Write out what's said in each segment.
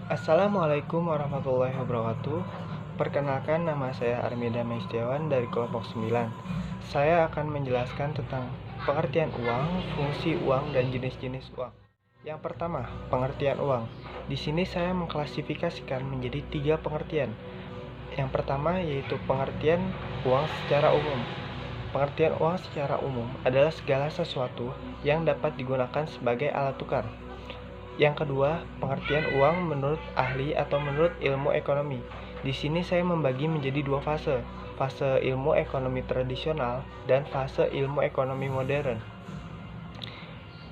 Assalamualaikum warahmatullahi wabarakatuh. Perkenalkan, nama saya Armida Mestiawan dari kelompok 9. Saya akan menjelaskan tentang pengertian uang, fungsi uang, dan jenis-jenis uang. Yang pertama, pengertian uang. Di sini saya mengklasifikasikan menjadi 3 pengertian. Yang pertama yaitu pengertian uang secara umum. Pengertian uang secara umum adalah segala sesuatu yang dapat digunakan sebagai alat tukar. Yang kedua, pengertian uang menurut ahli atau menurut ilmu ekonomi. Di sini saya membagi menjadi 2 fase, fase ilmu ekonomi tradisional dan fase ilmu ekonomi modern.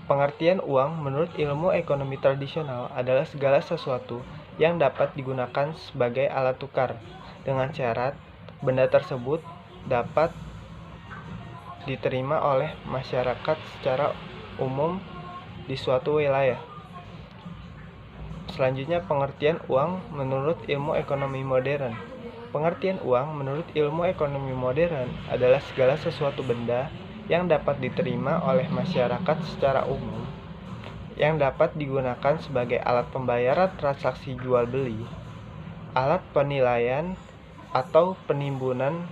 Pengertian uang menurut ilmu ekonomi tradisional adalah segala sesuatu yang dapat digunakan sebagai alat tukar, dengan syarat benda tersebut dapat diterima oleh masyarakat secara umum di suatu wilayah. Selanjutnya, pengertian uang menurut ilmu ekonomi modern. Pengertian uang menurut ilmu ekonomi modern adalah segala sesuatu benda yang dapat diterima oleh masyarakat secara umum, yang dapat digunakan sebagai alat pembayaran transaksi jual beli, alat penilaian atau penimbunan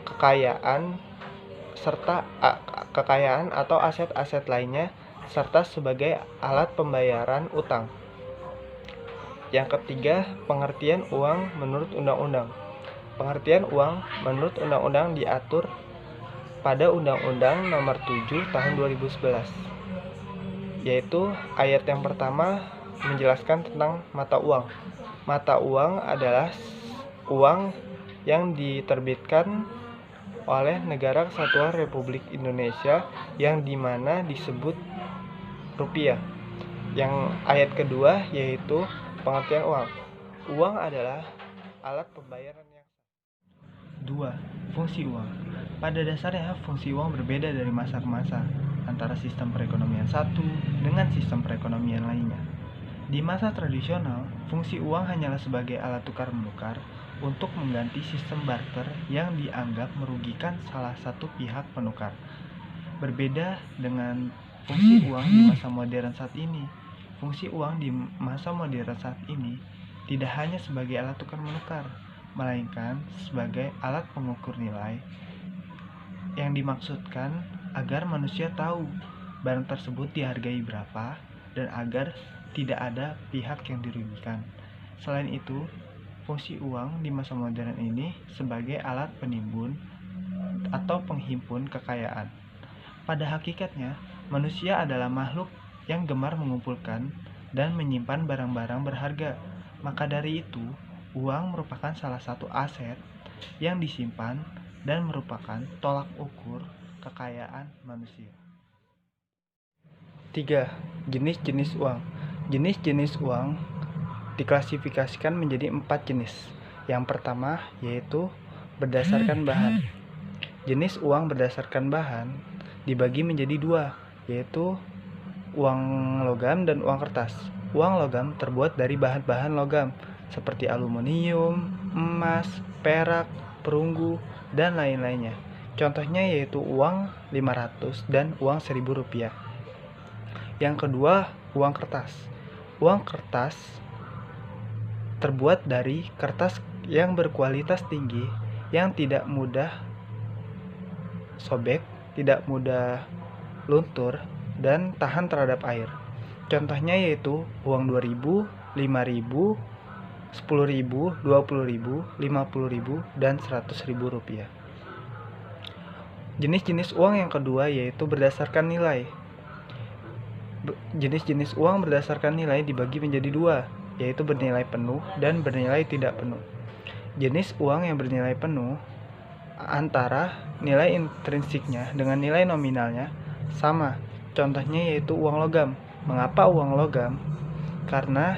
kekayaan, serta kekayaan atau aset-aset lainnya, serta sebagai alat pembayaran utang. Yang ketiga, pengertian uang menurut undang-undang. Pengertian uang menurut undang-undang diatur pada Undang-Undang Nomor 7 Tahun 2011, yaitu ayat yang pertama menjelaskan tentang mata uang. Mata uang adalah uang yang diterbitkan oleh Negara Kesatuan Republik Indonesia yang dimana disebut rupiah. Yang ayat kedua yaitu pengertian uang. Uang adalah alat pembayaran yang sah. 2. Fungsi uang. Pada dasarnya, fungsi uang berbeda dari masa ke masa antara sistem perekonomian satu dengan sistem perekonomian lainnya. Di masa tradisional, fungsi uang hanyalah sebagai alat tukar-menukar untuk mengganti sistem barter yang dianggap merugikan salah satu pihak penukar. Berbeda dengan fungsi uang di masa modern saat ini. Fungsi uang di masa modern saat ini tidak hanya sebagai alat tukar-menukar, melainkan sebagai alat pengukur nilai yang dimaksudkan agar manusia tahu barang tersebut dihargai berapa dan agar tidak ada pihak yang dirugikan. Selain itu, fungsi uang di masa modern ini sebagai alat penimbun atau penghimpun kekayaan. Pada hakikatnya, manusia adalah makhluk yang gemar mengumpulkan dan menyimpan barang-barang berharga. Maka dari itu, uang merupakan salah satu aset yang disimpan dan merupakan tolak ukur kekayaan manusia. 3. Jenis-jenis uang. Jenis-jenis uang diklasifikasikan menjadi 4 jenis. Yang pertama yaitu berdasarkan bahan. Jenis uang berdasarkan bahan dibagi menjadi 2, yaitu uang logam dan uang kertas. Uang logam terbuat dari bahan-bahan logam seperti aluminium, emas, perak, perunggu, dan lain-lainnya. Contohnya yaitu uang 500 dan uang 1000 rupiah. Yang kedua, uang kertas. Uang kertas terbuat dari kertas yang berkualitas tinggi, yang tidak mudah sobek, tidak mudah luntur, dan tahan terhadap air. Contohnya yaitu uang 2000, 5000, 10.000, 20.000, 50.000, dan 100.000 rupiah. Jenis-jenis uang yang kedua yaitu berdasarkan nilai. Jenis-jenis uang berdasarkan nilai dibagi menjadi 2, yaitu bernilai penuh dan bernilai tidak penuh. Jenis uang yang bernilai penuh antara nilai intrinsiknya dengan nilai nominalnya sama. Contohnya yaitu uang logam. Mengapa uang logam? Karena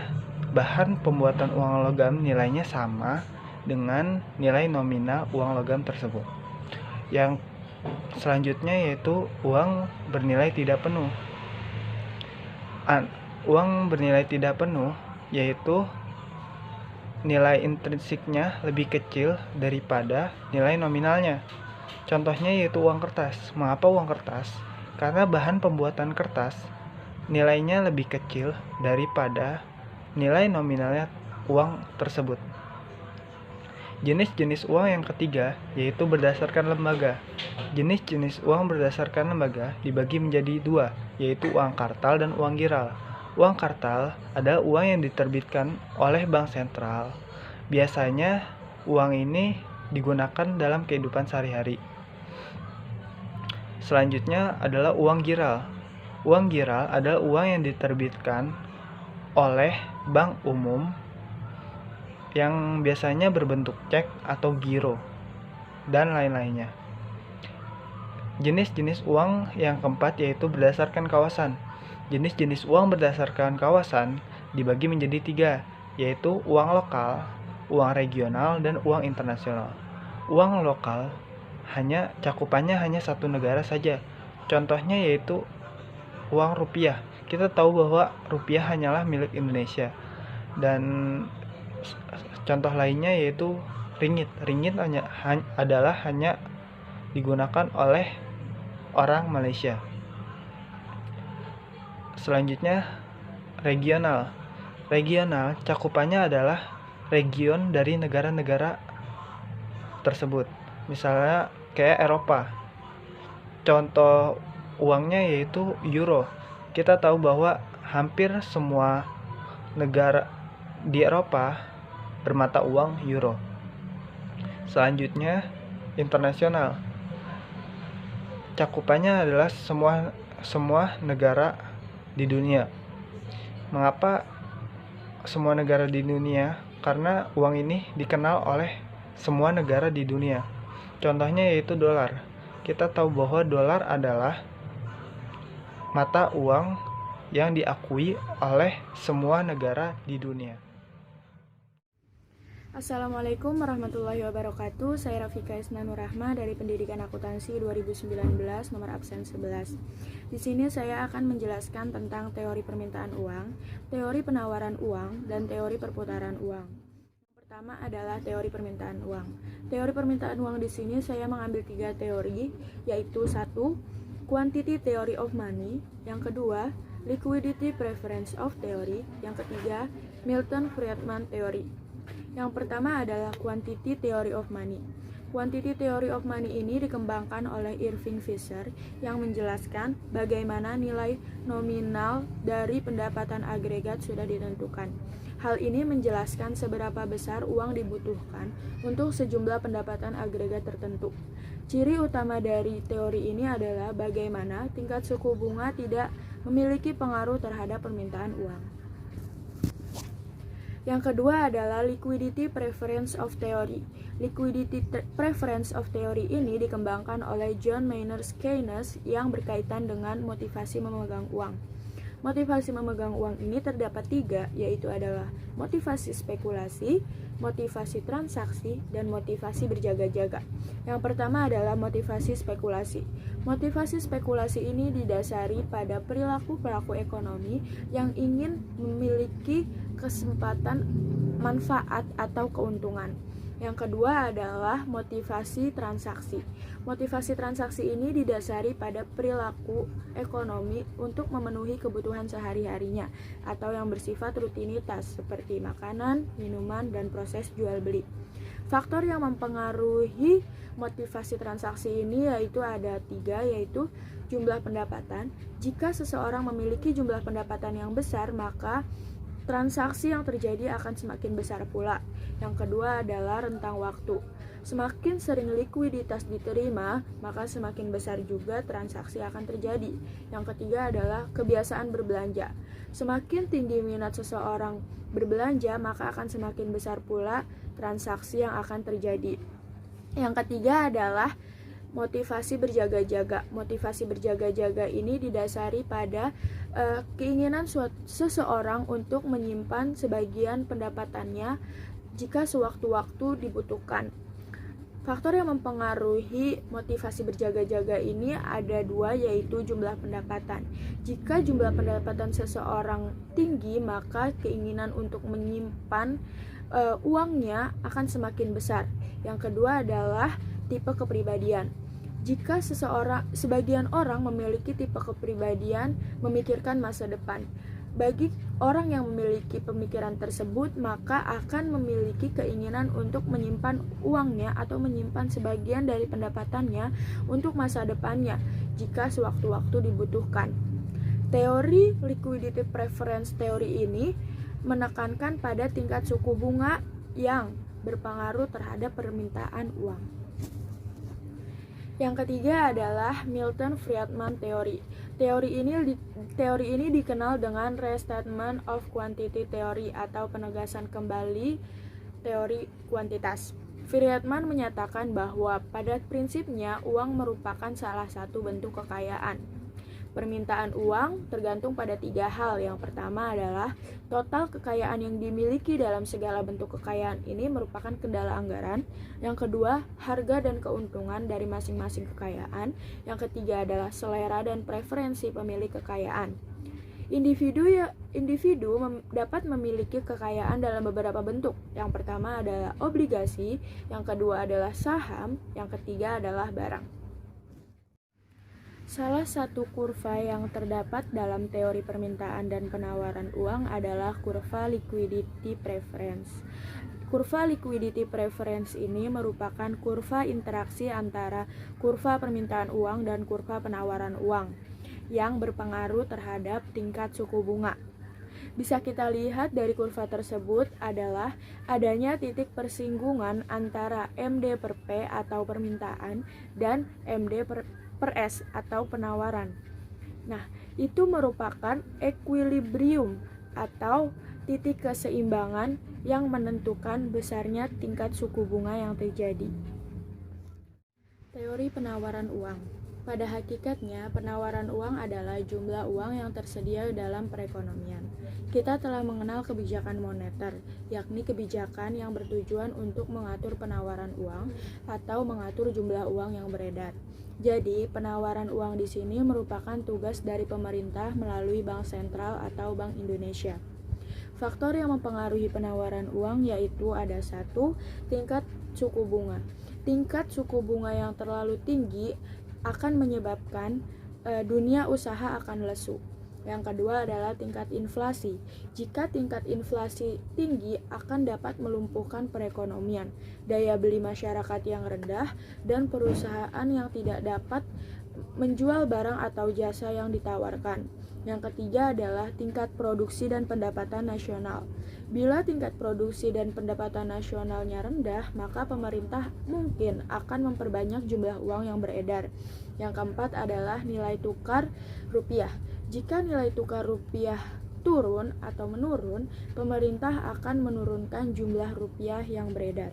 bahan pembuatan uang logam nilainya sama dengan nilai nominal uang logam tersebut. Yang selanjutnya yaitu uang bernilai tidak penuh. Uang bernilai tidak penuh yaitu nilai intrinsiknya lebih kecil daripada nilai nominalnya. Contohnya yaitu uang kertas. Mengapa uang kertas? Karena bahan pembuatan kertas nilainya lebih kecil daripada nilai nominalnya uang tersebut. Jenis-jenis uang yang ketiga yaitu berdasarkan lembaga. Jenis-jenis uang berdasarkan lembaga dibagi menjadi dua, yaitu uang kartal dan uang giral. Uang kartal adalah uang yang diterbitkan oleh bank sentral. Biasanya uang ini digunakan dalam kehidupan sehari-hari. Selanjutnya adalah uang giral. Uang giral adalah uang yang diterbitkan oleh bank umum yang biasanya berbentuk cek atau giro dan lain-lainnya. Jenis-jenis uang yang keempat yaitu berdasarkan kawasan. Jenis-jenis uang berdasarkan kawasan dibagi menjadi tiga, yaitu uang lokal, uang regional, dan uang internasional. Uang lokal cakupannya hanya satu negara saja. Contohnya yaitu uang rupiah. Kita tahu bahwa rupiah hanyalah milik Indonesia. Dan contoh lainnya yaitu ringgit. Ringgit adalah hanya digunakan oleh orang Malaysia. Selanjutnya regional. Regional cakupannya adalah region dari negara-negara tersebut. Misalnya kayak Eropa. Contoh uangnya yaitu euro. Kita tahu bahwa hampir semua negara di Eropa bermata uang euro. Selanjutnya internasional. Cakupannya adalah semua negara di dunia. Mengapa semua negara di dunia? Karena uang ini dikenal oleh semua negara di dunia. Contohnya yaitu dolar. Kita tahu bahwa dolar adalah mata uang yang diakui oleh semua negara di dunia. Assalamualaikum warahmatullahi wabarakatuh. Saya Rafika Isna Nurrahma dari Pendidikan Akuntansi 2019 nomor absen 11. Di sini saya akan menjelaskan tentang teori permintaan uang, teori penawaran uang, dan teori perputaran uang. Pertama adalah teori permintaan uang. Teori permintaan uang di sini saya mengambil 3 teori, yaitu 1. Quantity Theory of Money, yang kedua, Liquidity Preference of Theory, yang ketiga, Milton-Friedman Theory. Yang pertama adalah Quantity Theory of Money. Quantity Theory of Money ini dikembangkan oleh Irving Fisher yang menjelaskan bagaimana nilai nominal dari pendapatan agregat sudah ditentukan. Hal ini menjelaskan seberapa besar uang dibutuhkan untuk sejumlah pendapatan agregat tertentu. Ciri utama dari teori ini adalah bagaimana tingkat suku bunga tidak memiliki pengaruh terhadap permintaan uang. Yang kedua adalah Liquidity Preference of Theory. Liquidity Preference of Theory ini dikembangkan oleh John Maynard Keynes yang berkaitan dengan motivasi memegang uang. Motivasi memegang uang ini terdapat 3, yaitu adalah motivasi spekulasi, motivasi transaksi, dan motivasi berjaga-jaga. Yang pertama adalah motivasi spekulasi. Motivasi spekulasi ini didasari pada perilaku pelaku ekonomi yang ingin memiliki kesempatan manfaat atau keuntungan. Yang kedua adalah motivasi transaksi. Motivasi transaksi ini didasari pada perilaku ekonomi untuk memenuhi kebutuhan sehari-harinya atau yang bersifat rutinitas seperti makanan, minuman, dan proses jual beli. Faktor yang mempengaruhi motivasi transaksi ini yaitu ada 3, yaitu jumlah pendapatan. Jika seseorang memiliki jumlah pendapatan yang besar, maka transaksi yang terjadi akan semakin besar pula. Yang kedua adalah rentang waktu. Semakin sering likuiditas diterima, maka semakin besar juga transaksi akan terjadi. Yang ketiga adalah kebiasaan berbelanja. Semakin tinggi minat seseorang berbelanja, maka akan semakin besar pula transaksi yang akan terjadi. Yang ketiga adalah motivasi berjaga-jaga. Motivasi berjaga-jaga ini didasari pada keinginan seseorang untuk menyimpan sebagian pendapatannya jika sewaktu-waktu dibutuhkan. Faktor yang mempengaruhi motivasi berjaga-jaga ini ada 2, yaitu jumlah pendapatan. Jika jumlah pendapatan seseorang tinggi, maka keinginan untuk menyimpan uangnya akan semakin besar. Yang kedua adalah tipe kepribadian. Jika sebagian orang memiliki tipe kepribadian memikirkan masa depan. Bagi Orang yang memiliki pemikiran tersebut maka akan memiliki keinginan untuk menyimpan uangnya atau menyimpan sebagian dari pendapatannya untuk masa depannya jika sewaktu-waktu dibutuhkan. Teori liquidity preference teori ini menekankan pada tingkat suku bunga yang berpengaruh terhadap permintaan uang. Yang ketiga adalah Milton Friedman Theory. Teori ini dikenal dengan Restatement of Quantity Theory atau penegasan kembali teori kuantitas. Friedman menyatakan bahwa pada prinsipnya uang merupakan salah satu bentuk kekayaan. Permintaan uang tergantung pada 3 hal. Yang pertama adalah total kekayaan yang dimiliki dalam segala bentuk kekayaan ini merupakan kendala anggaran. Yang kedua, harga dan keuntungan dari masing-masing kekayaan. Yang ketiga adalah selera dan preferensi pemilik kekayaan. Individu dapat memiliki kekayaan dalam beberapa bentuk. Yang pertama adalah obligasi, yang kedua adalah saham, yang ketiga adalah barang. Salah satu kurva yang terdapat dalam teori permintaan dan penawaran uang adalah kurva liquidity preference. Kurva liquidity preference ini merupakan kurva interaksi antara kurva permintaan uang dan kurva penawaran uang yang berpengaruh terhadap tingkat suku bunga. Bisa kita lihat dari kurva tersebut adalah adanya titik persinggungan antara MD per P atau permintaan dan MD per S atau penawaran. Nah, itu merupakan equilibrium atau titik keseimbangan yang menentukan besarnya tingkat suku bunga yang terjadi. Teori penawaran uang. Pada hakikatnya, penawaran uang adalah jumlah uang yang tersedia dalam perekonomian. Kita telah mengenal kebijakan moneter, yakni kebijakan yang bertujuan untuk mengatur penawaran uang atau mengatur jumlah uang yang beredar. Jadi, penawaran uang di sini merupakan tugas dari pemerintah melalui Bank Sentral atau Bank Indonesia. Faktor yang mempengaruhi penawaran uang yaitu ada 1, tingkat suku bunga. Tingkat suku bunga yang terlalu tinggi akan menyebabkan dunia usaha akan lesu. Yang kedua adalah tingkat inflasi. Jika tingkat inflasi tinggi akan dapat melumpuhkan perekonomian, daya beli masyarakat yang rendah, dan perusahaan yang tidak dapat menjual barang atau jasa yang ditawarkan. Yang ketiga adalah tingkat produksi dan pendapatan nasional. Bila tingkat produksi dan pendapatan nasionalnya rendah, maka pemerintah mungkin akan memperbanyak jumlah uang yang beredar. Yang keempat adalah nilai tukar rupiah. Jika nilai tukar rupiah turun atau menurun, pemerintah akan menurunkan jumlah rupiah yang beredar.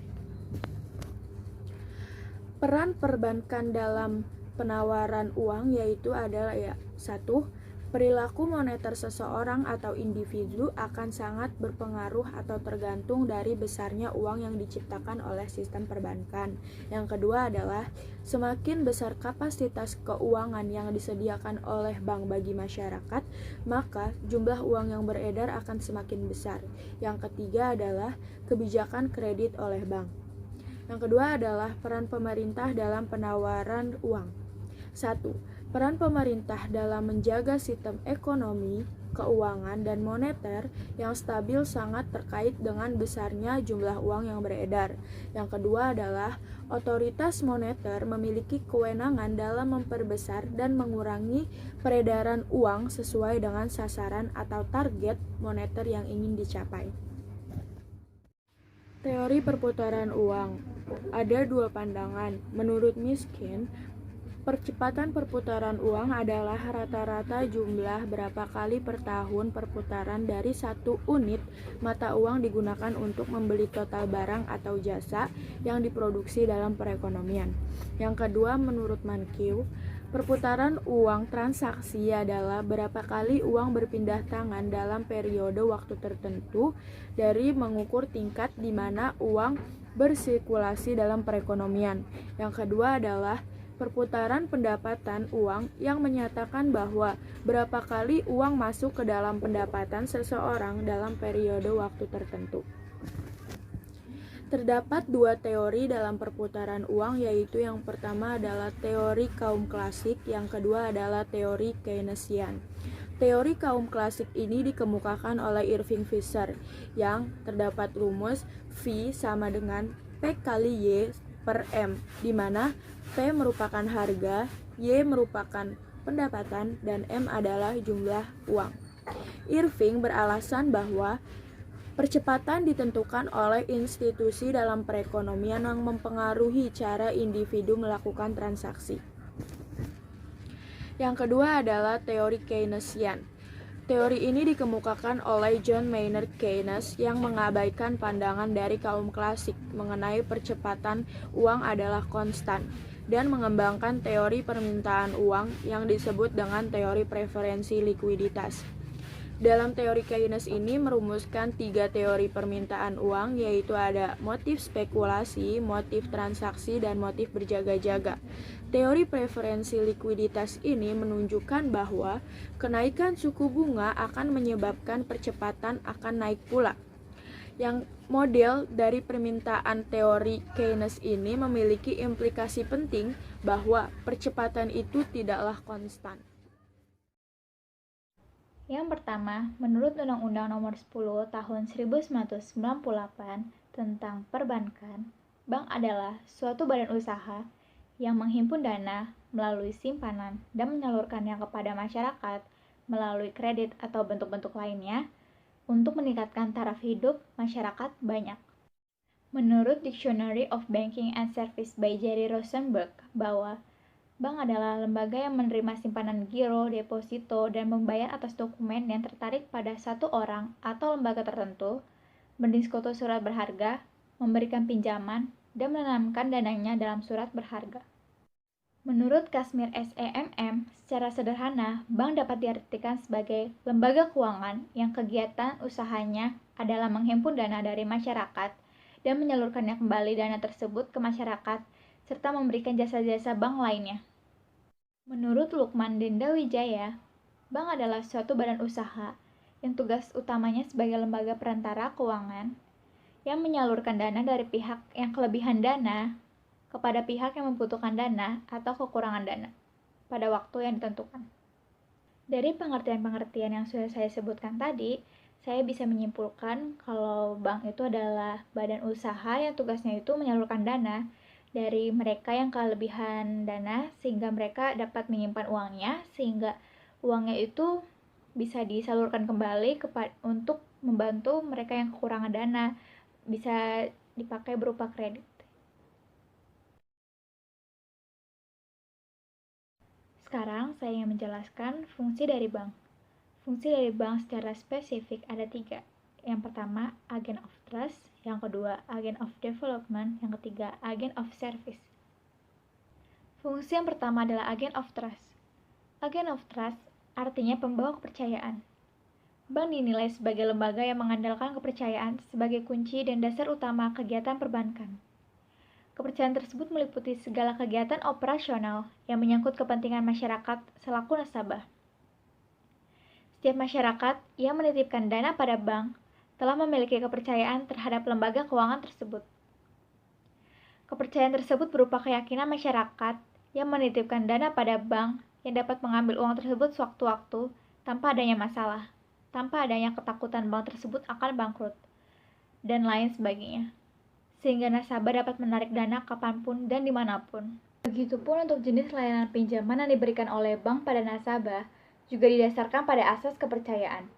Peran perbankan dalam penawaran uang yaitu adalah 1. Perilaku moneter seseorang atau individu akan sangat berpengaruh atau tergantung dari besarnya uang yang diciptakan oleh sistem perbankan. Yang kedua adalah semakin besar kapasitas keuangan yang disediakan oleh bank bagi masyarakat, maka jumlah uang yang beredar akan semakin besar. Yang ketiga adalah kebijakan kredit oleh bank. Yang kedua adalah peran pemerintah dalam penawaran uang. 1. Peran pemerintah dalam menjaga sistem ekonomi, keuangan, dan moneter yang stabil sangat terkait dengan besarnya jumlah uang yang beredar. Yang kedua adalah otoritas moneter memiliki kewenangan dalam memperbesar dan mengurangi peredaran uang sesuai dengan sasaran atau target moneter yang ingin dicapai. Teori perputaran uang. Ada 2 pandangan. Menurut Miskin, percepatan perputaran uang adalah rata-rata jumlah berapa kali per tahun perputaran dari 1 unit mata uang digunakan untuk membeli total barang atau jasa yang diproduksi dalam perekonomian. Yang kedua, menurut Mankiw, perputaran uang transaksi adalah berapa kali uang berpindah tangan dalam periode waktu tertentu dari mengukur tingkat di mana uang bersirkulasi dalam perekonomian. Yang kedua adalah perputaran pendapatan uang yang menyatakan bahwa berapa kali uang masuk ke dalam pendapatan seseorang dalam periode waktu tertentu. Terdapat 2 teori dalam perputaran uang, yaitu yang pertama adalah teori kaum klasik, yang kedua adalah teori Keynesian. Teori kaum klasik ini dikemukakan oleh Irving Fisher yang terdapat rumus V sama dengan P kali Y per M, di mana P merupakan harga, Y merupakan pendapatan, dan M adalah jumlah uang. Irving beralasan bahwa percepatan ditentukan oleh institusi dalam perekonomian yang mempengaruhi cara individu melakukan transaksi. Yang kedua adalah teori Keynesian. Teori ini dikemukakan oleh John Maynard Keynes yang mengabaikan pandangan dari kaum klasik mengenai percepatan uang adalah konstan dan mengembangkan teori permintaan uang yang disebut dengan teori preferensi likuiditas. Dalam teori Keynes ini merumuskan 3 teori permintaan uang, yaitu ada motif spekulasi, motif transaksi, dan motif berjaga-jaga. Teori preferensi likuiditas ini menunjukkan bahwa kenaikan suku bunga akan menyebabkan percepatan akan naik pula. Yang model dari permintaan teori Keynes ini memiliki implikasi penting bahwa percepatan itu tidaklah konstan. Yang pertama, menurut Undang-Undang Nomor 10 Tahun 1998 tentang Perbankan, bank adalah suatu badan usaha yang menghimpun dana melalui simpanan dan menyalurkannya kepada masyarakat melalui kredit atau bentuk-bentuk lainnya untuk meningkatkan taraf hidup masyarakat banyak. Menurut Dictionary of Banking and Service by Jerry Rosenberg, bahwa bank adalah lembaga yang menerima simpanan giro, deposito, dan membayar atas dokumen yang tertarik pada satu orang atau lembaga tertentu, mendiskoto surat berharga, memberikan pinjaman, dan menanamkan dananya dalam surat berharga. Menurut Kashmir SEMM, secara sederhana, bank dapat diartikan sebagai lembaga keuangan yang kegiatan usahanya adalah menghimpun dana dari masyarakat dan menyalurkannya kembali dana tersebut ke masyarakat, serta memberikan jasa-jasa bank lainnya. Menurut Lukman Dendawijaya, bank adalah suatu badan usaha yang tugas utamanya sebagai lembaga perantara keuangan yang menyalurkan dana dari pihak yang kelebihan dana kepada pihak yang membutuhkan dana atau kekurangan dana pada waktu yang ditentukan. Dari pengertian-pengertian yang sudah saya sebutkan tadi, saya bisa menyimpulkan kalau bank itu adalah badan usaha yang tugasnya itu menyalurkan dana dari mereka yang kelebihan dana sehingga mereka dapat menyimpan uangnya, sehingga uangnya itu bisa disalurkan kembali untuk membantu mereka yang kekurangan dana, bisa dipakai berupa kredit. Sekarang saya ingin menjelaskan fungsi dari bank. Fungsi dari bank secara spesifik ada 3. Yang pertama, agent of trust. Yang kedua, agent of development. Yang ketiga, agent of service. Fungsi yang pertama adalah agent of trust. Agent of trust artinya pembawa kepercayaan. Bank dinilai sebagai lembaga yang mengandalkan kepercayaan sebagai kunci dan dasar utama kegiatan perbankan. Kepercayaan tersebut meliputi segala kegiatan operasional yang menyangkut kepentingan masyarakat selaku nasabah. Setiap masyarakat yang menitipkan dana pada bank telah memiliki kepercayaan terhadap lembaga keuangan tersebut. Kepercayaan tersebut berupa keyakinan masyarakat yang menitipkan dana pada bank yang dapat mengambil uang tersebut sewaktu-waktu tanpa adanya masalah, tanpa adanya ketakutan bank tersebut akan bangkrut, dan lain sebagainya, sehingga nasabah dapat menarik dana kapanpun dan dimanapun. Begitupun untuk jenis layanan pinjaman yang diberikan oleh bank pada nasabah juga didasarkan pada asas kepercayaan.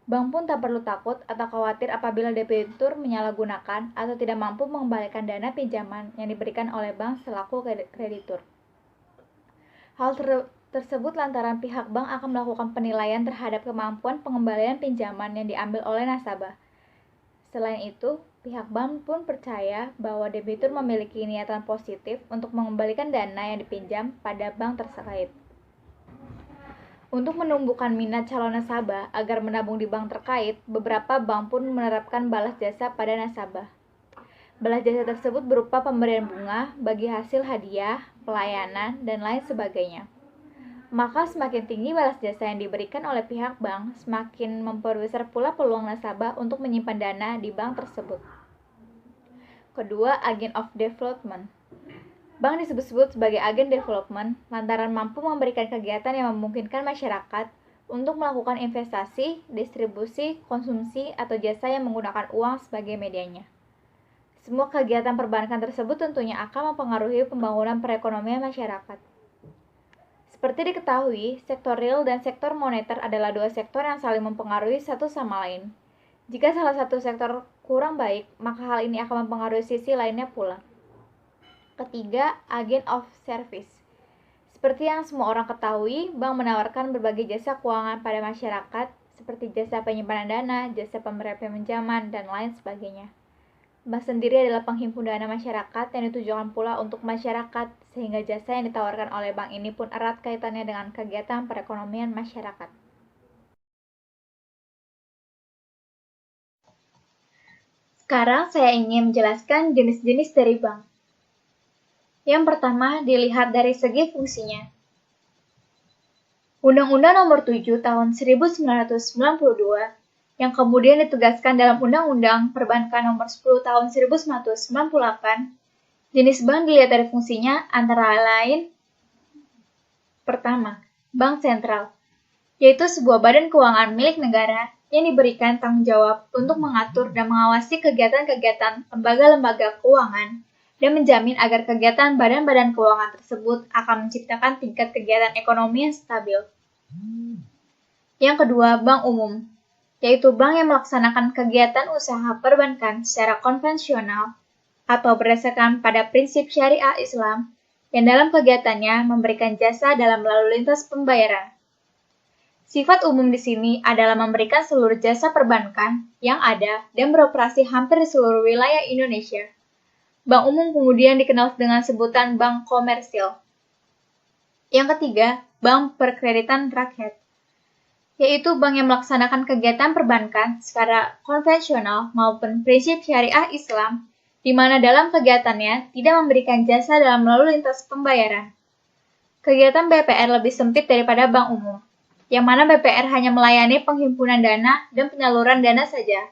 Bank pun tak perlu takut atau khawatir apabila debitur menyalahgunakan atau tidak mampu mengembalikan dana pinjaman yang diberikan oleh bank selaku kreditur. Hal tersebut lantaran pihak bank akan melakukan penilaian terhadap kemampuan pengembalian pinjaman yang diambil oleh nasabah. Selain itu, pihak bank pun percaya bahwa debitur memiliki niatan positif untuk mengembalikan dana yang dipinjam pada bank terkait. Untuk menumbuhkan minat calon nasabah agar menabung di bank terkait, beberapa bank pun menerapkan balas jasa pada nasabah. Balas jasa tersebut berupa pemberian bunga bagi hasil hadiah, pelayanan, dan lain sebagainya. Maka semakin tinggi balas jasa yang diberikan oleh pihak bank, semakin memperbesar pula peluang nasabah untuk menyimpan dana di bank tersebut. Kedua, agent of development. Bank disebut-sebut sebagai agen development lantaran mampu memberikan kegiatan yang memungkinkan masyarakat untuk melakukan investasi, distribusi, konsumsi, atau jasa yang menggunakan uang sebagai medianya. Semua kegiatan perbankan tersebut tentunya akan mempengaruhi pembangunan perekonomian masyarakat. Seperti diketahui, sektor real dan sektor moneter adalah dua sektor yang saling mempengaruhi satu sama lain. Jika salah satu sektor kurang baik, maka hal ini akan mempengaruhi sisi lainnya pula. Ketiga, agent of service. Seperti yang semua orang ketahui, bank menawarkan berbagai jasa keuangan pada masyarakat, seperti jasa penyimpanan dana, jasa pemberian pinjaman, dan lain sebagainya. Bank sendiri adalah penghimpun dana masyarakat yang ditujukan pula untuk masyarakat, sehingga jasa yang ditawarkan oleh bank ini pun erat kaitannya dengan kegiatan perekonomian masyarakat. Sekarang saya ingin menjelaskan jenis-jenis dari bank. Yang pertama, dilihat dari segi fungsinya. Undang-Undang Nomor 7 Tahun 1992 yang kemudian ditegaskan dalam Undang-Undang Perbankan Nomor 10 Tahun 1998, jenis bank dilihat dari fungsinya antara lain: pertama, bank sentral, yaitu sebuah badan keuangan milik negara yang diberikan tanggung jawab untuk mengatur dan mengawasi kegiatan-kegiatan lembaga-lembaga keuangan dan menjamin agar kegiatan badan-badan keuangan tersebut akan menciptakan tingkat kegiatan ekonomi yang stabil. Yang kedua, bank umum, yaitu bank yang melaksanakan kegiatan usaha perbankan secara konvensional atau berdasarkan pada prinsip syariah Islam yang dalam kegiatannya memberikan jasa dalam lalu lintas pembayaran. Sifat umum di sini adalah memberikan seluruh jasa perbankan yang ada dan beroperasi hampir di seluruh wilayah Indonesia. Bank umum kemudian dikenal dengan sebutan bank komersil. Yang ketiga, bank perkreditan rakyat, yaitu bank yang melaksanakan kegiatan perbankan secara konvensional maupun prinsip syariah Islam, di mana dalam kegiatannya tidak memberikan jasa dalam lalu lintas pembayaran. Kegiatan BPR lebih sempit daripada bank umum, yang mana BPR hanya melayani penghimpunan dana dan penyaluran dana saja.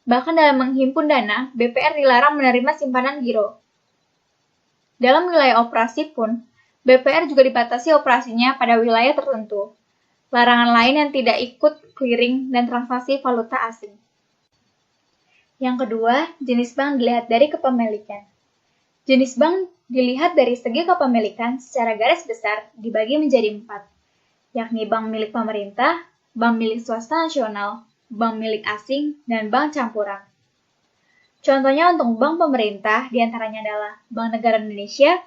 Bahkan dalam menghimpun dana, BPR dilarang menerima simpanan giro. Dalam wilayah operasi pun, BPR juga dibatasi operasinya pada wilayah tertentu. Larangan lain yang tidak ikut clearing dan transaksi valuta asing. Yang kedua, jenis bank dilihat dari kepemilikan. Jenis bank dilihat dari segi kepemilikan secara garis besar dibagi menjadi 4, yakni bank milik pemerintah, bank milik swasta nasional, bank milik asing, dan bank campuran. Contohnya untuk bank pemerintah diantaranya adalah Bank Negara Indonesia,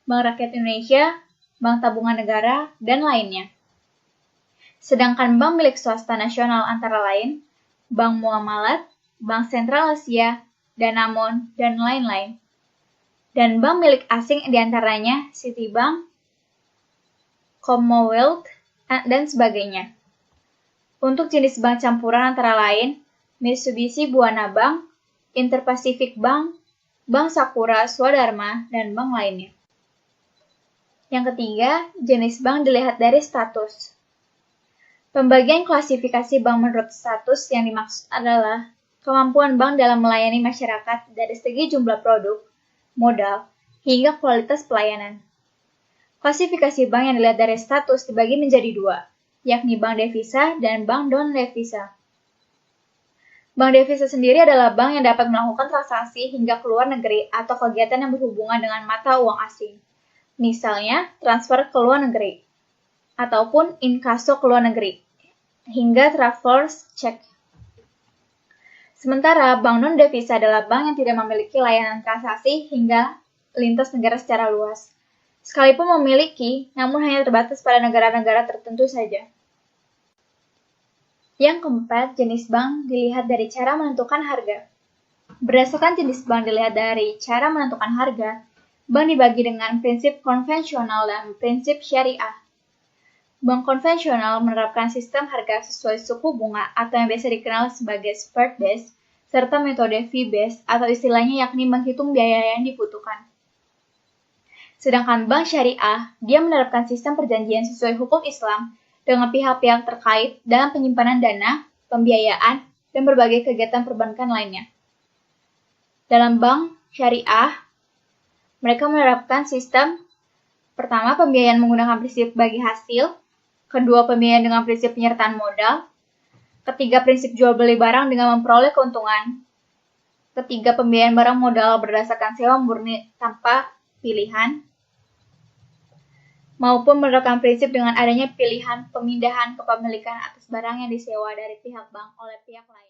Bank Rakyat Indonesia, Bank Tabungan Negara, dan lainnya. Sedangkan bank milik swasta nasional antara lain Bank Muamalat, Bank Sentral Asia, Danamon, dan lain-lain. Dan bank milik asing diantaranya Citibank, Commonwealth, dan sebagainya. Untuk jenis bank campuran antara lain Mitsubishi Buana Bank, Interpacific Bank, Bank Sakura Swadharma, dan bank lainnya. Yang ketiga, jenis bank dilihat dari status. Pembagian klasifikasi bank menurut status yang dimaksud adalah kemampuan bank dalam melayani masyarakat dari segi jumlah produk, modal, hingga kualitas pelayanan. Klasifikasi bank yang dilihat dari status dibagi menjadi 2, yakni bank devisa dan bank non-devisa. Bank devisa sendiri adalah bank yang dapat melakukan transaksi hingga ke luar negeri atau kegiatan yang berhubungan dengan mata uang asing. Misalnya, transfer ke luar negeri, ataupun inkaso ke luar negeri, hingga traveler's check. Sementara bank non-devisa adalah bank yang tidak memiliki layanan transaksi hingga lintas negara secara luas. Sekalipun memiliki, namun hanya terbatas pada negara-negara tertentu saja. Yang keempat, jenis bank dilihat dari cara menentukan harga. Berdasarkan jenis bank dilihat dari cara menentukan harga, bank dibagi dengan prinsip konvensional dan prinsip syariah. Bank konvensional menerapkan sistem harga sesuai suku bunga atau yang biasa dikenal sebagai spread based, serta metode fee based atau istilahnya yakni menghitung biaya yang dibutuhkan. Sedangkan bank syariah, dia menerapkan sistem perjanjian sesuai hukum Islam dengan pihak-pihak terkait dalam penyimpanan dana, pembiayaan, dan berbagai kegiatan perbankan lainnya. Dalam bank syariah, mereka menerapkan sistem pertama pembiayaan menggunakan prinsip bagi hasil, Kedua, pembiayaan dengan prinsip penyertaan modal. Ketiga, prinsip jual beli barang dengan memperoleh keuntungan. Ketiga, pembiayaan barang modal berdasarkan sewa murni tanpa pilihan. Maupun menerapkan prinsip dengan adanya pilihan pemindahan kepemilikan atas barang yang disewa dari pihak bank oleh pihak lain.